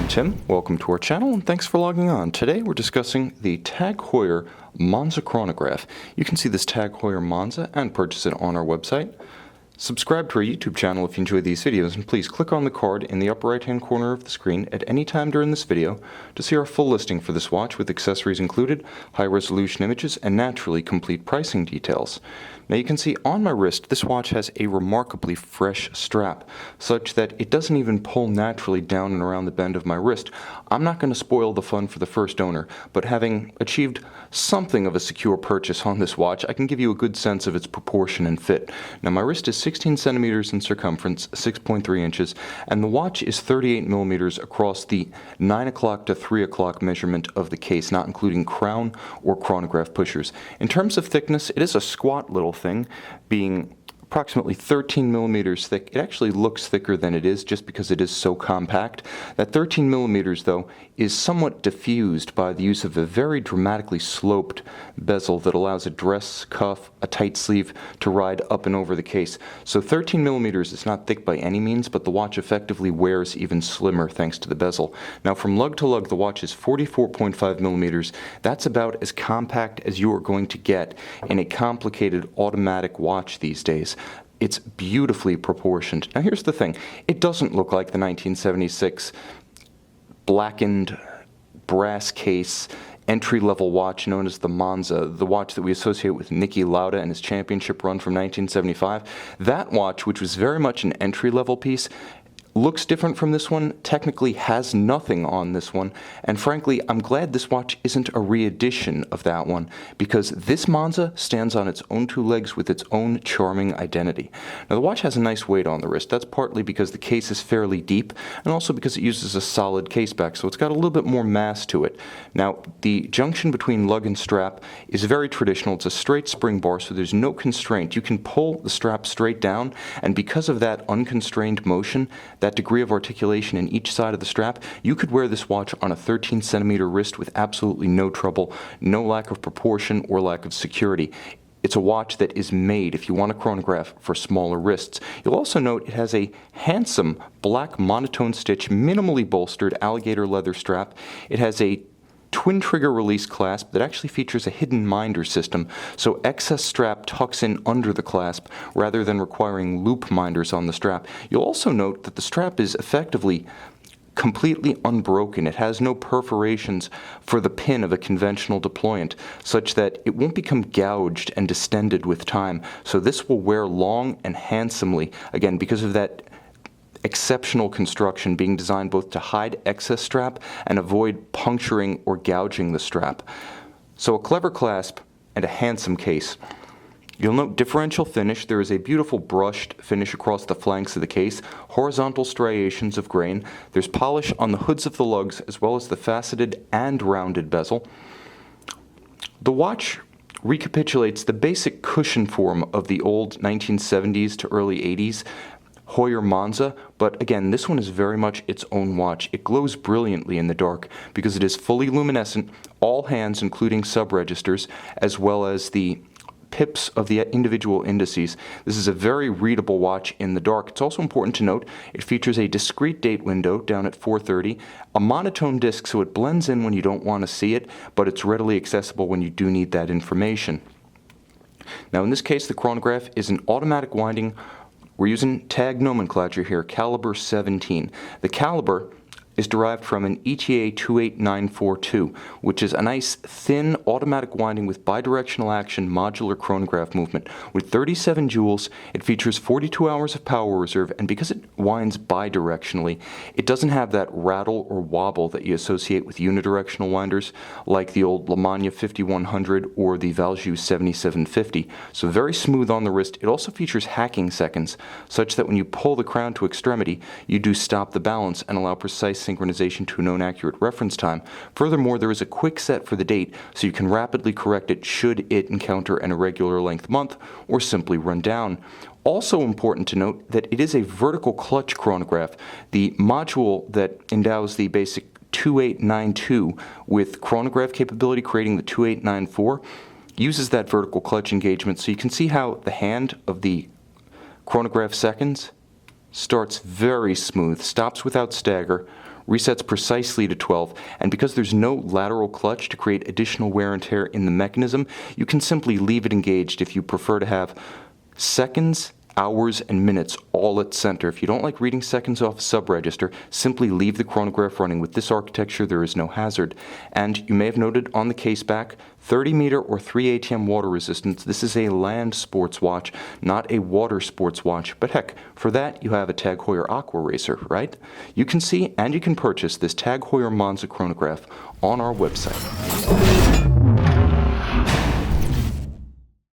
I'm Tim, welcome to our channel and thanks for logging on. Today we're discussing the Tag Heuer Monza Chronograph. You can see this Tag Heuer Monza and purchase it on our website. Subscribe to our YouTube channel if you enjoy these videos, and please click on the card in the upper right hand corner of the screen at any time during this video to see our full listing for this watch with accessories included, high resolution images, and naturally complete pricing details. Now you can see on my wrist this watch has a remarkably fresh strap, such that it doesn't even pull naturally down and around the bend of my wrist. I'm not going to spoil the fun for the first owner, but having achieved something of a secure purchase on this watch, I can give you a good sense of its proportion and fit. Now my wrist is 16 centimeters in circumference, 6.3 inches, and the watch is 38 millimeters across the 9 o'clock to 3 o'clock measurement of the case, not including crown or chronograph pushers. In terms of thickness, it is a squat little thing, being approximately 13 millimeters thick. It actually looks thicker than it is just because it is so compact. That 13 millimeters, though, is somewhat diffused by the use of a very dramatically sloped bezel that allows a dress, cuff, a tight sleeve to ride up and over the case. So 13 millimeters is not thick by any means, but the watch effectively wears even slimmer thanks to the bezel. Now from lug to lug, the watch is 44.5 millimeters. That's about as compact as you are going to get in a complicated automatic watch these days. It's beautifully proportioned. Now here's the thing, it doesn't look like the 1976 blackened brass case entry-level watch known as the Monza, the watch that we associate with Niki Lauda and his championship run from 1975. That watch, which was very much an entry-level piece, looks different from this one, technically has nothing on this one, and frankly, I'm glad this watch isn't a re-edition of that one, because this Monza stands on its own two legs with its own charming identity. Now the watch has a nice weight on the wrist. That's partly because the case is fairly deep, and also because it uses a solid case back, so it's got a little bit more mass to it. Now, the junction between lug and strap is very traditional. It's a straight spring bar, so there's no constraint. You can pull the strap straight down, and because of that unconstrained motion, that degree of articulation in each side of the strap, you could wear this watch on a 13 centimeter wrist with absolutely no trouble, no lack of proportion or lack of security. It's a watch that is made, if you want a chronograph, for smaller wrists. You'll also note it has a handsome black monotone stitch, minimally bolstered alligator leather strap. It has a twin trigger release clasp that actually features a hidden minder system, so excess strap tucks in under the clasp rather than requiring loop minders on the strap. You'll also note that the strap is effectively completely unbroken. It has no perforations for the pin of a conventional deployant, such that it won't become gouged and distended with time. So this will wear long and handsomely, again, because of that exceptional construction being designed both to hide excess strap and avoid puncturing or gouging the strap. So a clever clasp and a handsome case. You'll note differential finish. There is a beautiful brushed finish across the flanks of the case, horizontal striations of grain. There's polish on the hoods of the lugs as well as the faceted and rounded bezel. The watch recapitulates the basic cushion form of the old 1970s to early 80s Heuer Monza, but again, this one is very much its own watch. It glows brilliantly in the dark because it is fully luminescent, all hands including sub-registers, as well as the pips of the individual indices. This is a very readable watch in the dark. It's also important to note it features a discrete date window down at 4:30, a monotone disc so it blends in when you don't want to see it, but it's readily accessible when you do need that information. Now in this case, the chronograph is an automatic winding. We're using tag nomenclature here, caliber 17. The caliber is derived from an ETA 28942, which is a nice, thin, automatic winding with bidirectional action modular chronograph movement. With 37 joules, it features 42 hours of power reserve, and because it winds bidirectionally, it doesn't have that rattle or wobble that you associate with unidirectional winders, like the old Lemania 5100 or the Valjoux 7750. So very smooth on the wrist. It also features hacking seconds, such that when you pull the crown to extremity, you do stop the balance and allow precise synchronization to a known accurate reference time. Furthermore, there is a quick set for the date, so you can rapidly correct it should it encounter an irregular length month or simply run down. Also important to note that it is a vertical clutch chronograph. The module that endows the basic 2892 with chronograph capability, creating the 2894, uses that vertical clutch engagement, so you can see how the hand of the chronograph seconds starts very smooth, stops without stagger, resets precisely to 12, and because there's no lateral clutch to create additional wear and tear in the mechanism, you can simply leave it engaged if you prefer to have seconds, hours, and minutes all at center. If you don't like reading seconds off a sub-register, simply leave the chronograph running. With this architecture, there is no hazard. And you may have noted on the case back, 30 meter or 3 ATM water resistance. This is a land sports watch, not a water sports watch. But heck, for that, you have a Tag Heuer Aqua Racer, right? You can see and you can purchase this Tag Heuer Monza Chronograph on our website.